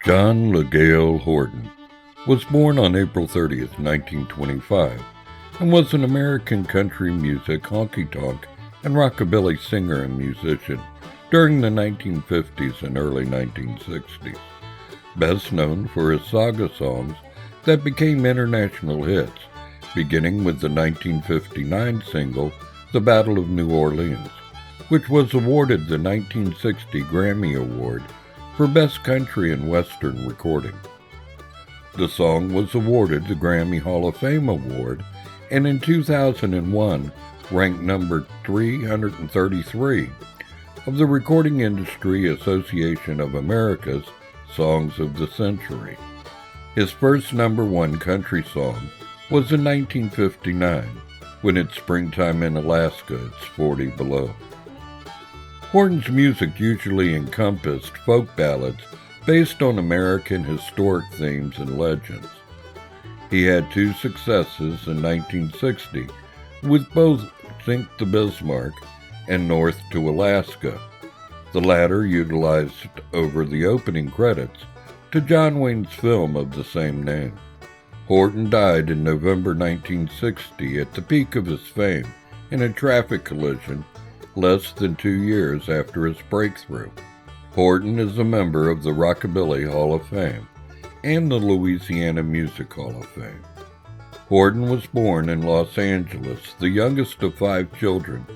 John LaGale Horton was born on April 30th, 1925, and was an American country music, honky-tonk, and rockabilly singer and musician during the 1950s and early 1960s. Best known for his saga songs that became international hits, beginning with the 1959 single, The Battle of New Orleans, which was awarded the 1960 Grammy Award for Best Country and Western Recording. The song was awarded the Grammy Hall of Fame Award, and in 2001 ranked number 333 of the Recording Industry Association of America's Songs of the Century. His first number one country song was in 1959, when it's springtime in Alaska, it's 40 below. Horton's music usually encompassed folk ballads based on American historic themes and legends. He had two successes in 1960 with both Sink the Bismarck and North to Alaska, the latter utilized over the opening credits to John Wayne's film of the same name. Horton died in November 1960 at the peak of his fame in a traffic collision less than 2 years after his breakthrough. Horton is a member of the Rockabilly Hall of Fame and the Louisiana Music Hall of Fame. Horton was born in Los Angeles, the youngest of 5 children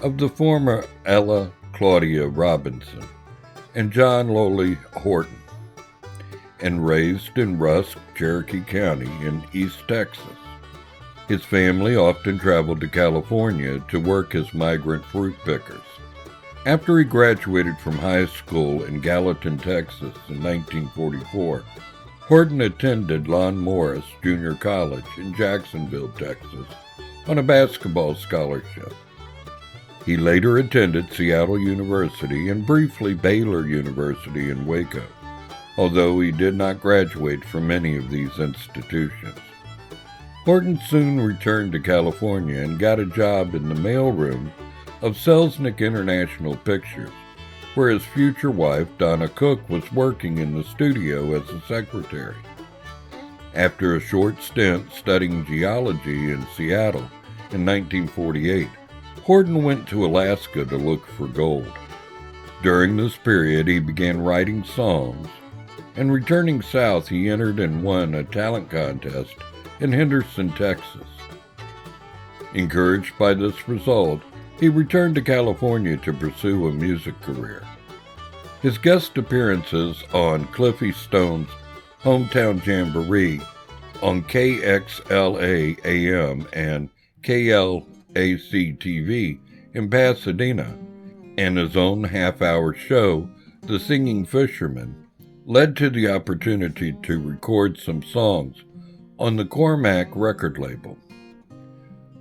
of the former Ella Claudia Robinson and John Lowley Horton, and raised in Rusk, Cherokee County in East Texas. His family often traveled to California to work as migrant fruit pickers. After he graduated from high school in Gallatin, Texas in 1944, Horton attended Lon Morris Junior College in Jacksonville, Texas, on a basketball scholarship. He later attended Seattle University and briefly Baylor University in Waco, although he did not graduate from any of these institutions. Horton soon returned to California and got a job in the mailroom of Selznick International Pictures, where his future wife, Donna Cook, was working in the studio as a secretary. After a short stint studying geology in Seattle in 1948, Horton went to Alaska to look for gold. During this period, he began writing songs, and returning south, he entered and won a talent contest in Henderson, Texas. Encouraged by this result, he returned to California to pursue a music career. His guest appearances on Cliffy Stone's Hometown Jamboree on KXLA AM and KLAC TV in Pasadena, and his own half-hour show, The Singing Fisherman, led to the opportunity to record some songs on the Cormac record label.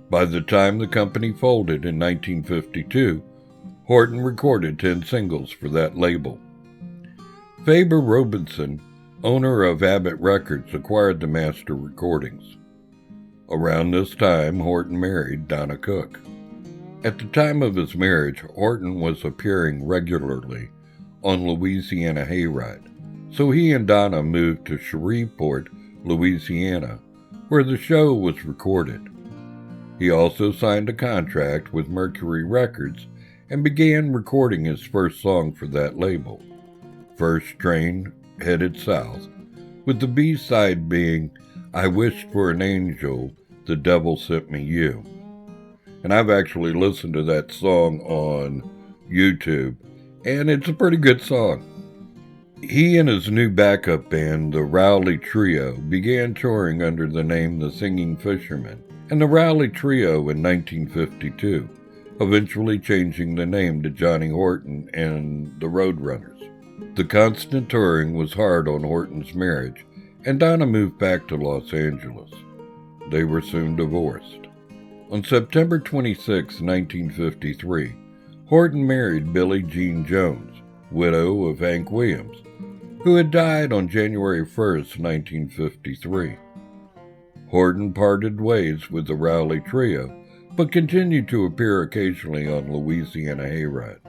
By the time the company folded in 1952, Horton recorded 10 singles for that label. Faber Robinson, owner of Abbott Records, acquired the master recordings. Around this time, Horton married Donna Cook. At the time of his marriage, Horton was appearing regularly on Louisiana Hayride, so he and Donna moved to Shreveport, Louisiana, where the show was recorded. He also signed a contract with Mercury Records and began recording his first song for that label, First Train Headed South, with the B-side being I Wished for an Angel, The Devil Sent Me You. And I've actually listened to that song on YouTube, and it's a pretty good song. He and his new backup band, the Rowley Trio, began touring under the name The Singing Fishermen, and the Rowley Trio in 1952, eventually changing the name to Johnny Horton and the Roadrunners. The constant touring was hard on Horton's marriage, and Donna moved back to Los Angeles. They were soon divorced. On September 26, 1953, Horton married Billie Jean Jones, widow of Hank Williams, who had died on January 1, 1953. Horton parted ways with the Rowley Trio, but continued to appear occasionally on Louisiana Hayride.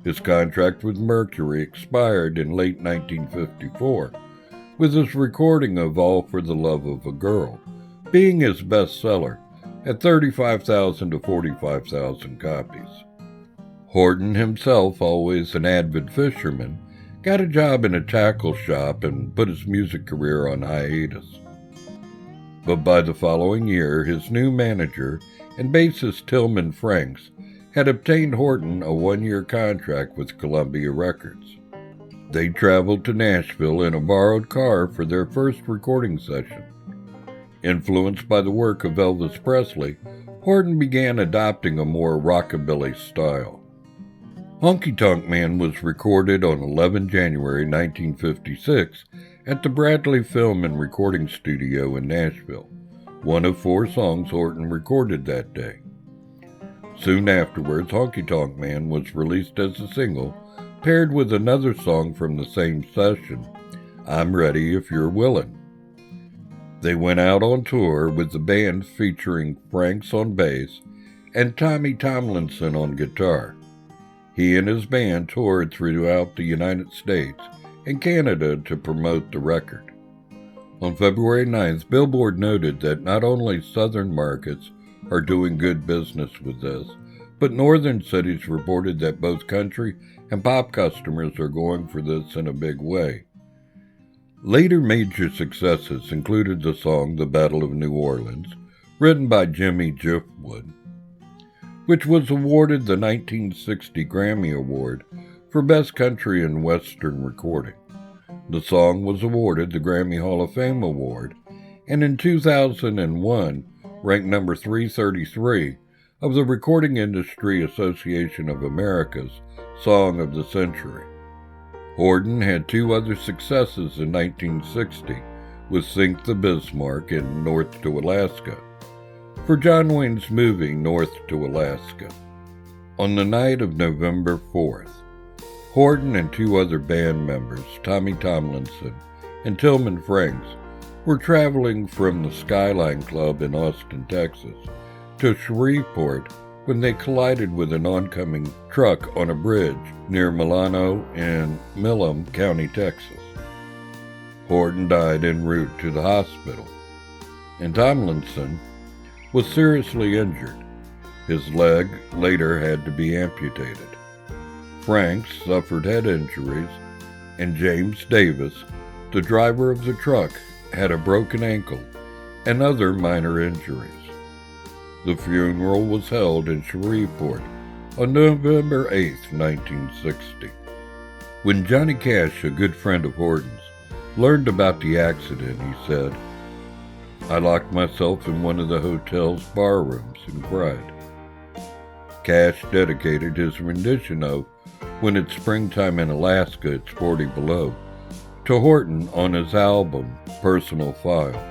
His contract with Mercury expired in late 1954, with his recording of All for the Love of a Girl being his bestseller at 35,000 to 45,000 copies. Horton himself, always an avid fisherman, got a job in a tackle shop and put his music career on hiatus. But by the following year, his new manager and bassist Tillman Franks had obtained Horton a one-year contract with Columbia Records. They traveled to Nashville in a borrowed car for their first recording session. Influenced by the work of Elvis Presley, Horton began adopting a more rockabilly style. Honky Tonk Man was recorded on 11 January 1956 at the Bradley Film and Recording Studio in Nashville, one of 4 songs Horton recorded that day. Soon afterwards, Honky Tonk Man was released as a single, paired with another song from the same session, I'm Ready If You're Willin'. They went out on tour with the band featuring Franks on bass and Tommy Tomlinson on guitar. He and his band toured throughout the United States and Canada to promote the record. On February 9th, Billboard noted that not only southern markets are doing good business with this, but northern cities reported that both country and pop customers are going for this in a big way. Later major successes included the song The Battle of New Orleans, written by Jimmy Jiffwood, which was awarded the 1960 Grammy Award for Best Country and Western Recording. The song was awarded the Grammy Hall of Fame Award, and in 2001 ranked number 333 of the Recording Industry Association of America's Song of the Century. Horton had 2 other successes in 1960 with Sink the Bismarck in North to Alaska for John Wayne's movie North to Alaska. On the night of November 4th, Horton and 2 other band members, Tommy Tomlinson and Tillman Franks, were traveling from the Skyline Club in Austin, Texas, to Shreveport when they collided with an oncoming truck on a bridge near Milano in Milam County, Texas. Horton died en route to the hospital, and Tomlinson was seriously injured. His leg later had to be amputated. Franks suffered head injuries, and James Davis, the driver of the truck, had a broken ankle and other minor injuries. The funeral was held in Shreveport on November 8, 1960. When Johnny Cash, a good friend of Horton's, learned about the accident, he said, I locked myself in one of the hotel's bar rooms and cried. Cash dedicated his rendition of When It's Springtime in Alaska, It's 40 Below to Horton on his album, Personal File.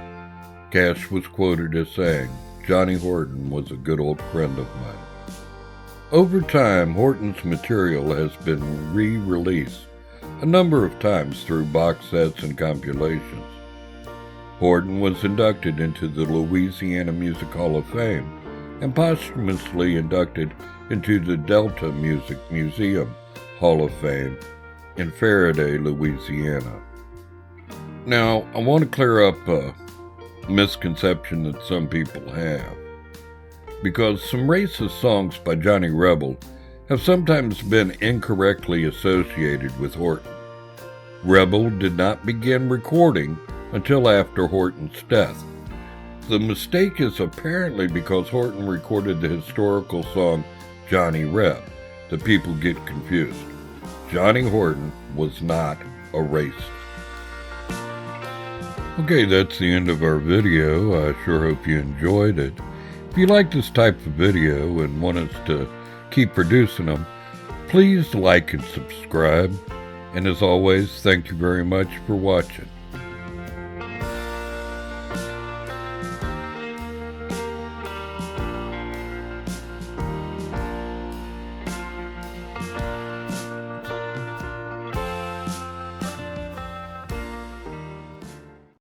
Cash was quoted as saying, Johnny Horton was a good old friend of mine. Over time, Horton's material has been re-released a number of times through box sets and compilations. Horton was inducted into the Louisiana Music Hall of Fame and posthumously inducted into the Delta Music Museum Hall of Fame in Faraday, Louisiana. Now, I want to clear up a misconception that some people have, because some racist songs by Johnny Rebel have sometimes been incorrectly associated with Horton. Rebel did not begin recording until after Horton's death. The mistake is apparently because Horton recorded the historical song Johnny Reb, that people get confused. Johnny Horton was not a racist. Okay, that's the end of our video. I sure hope you enjoyed it. If you like this type of video and want us to keep producing them, please like and subscribe. And as always, thank you very much for watching.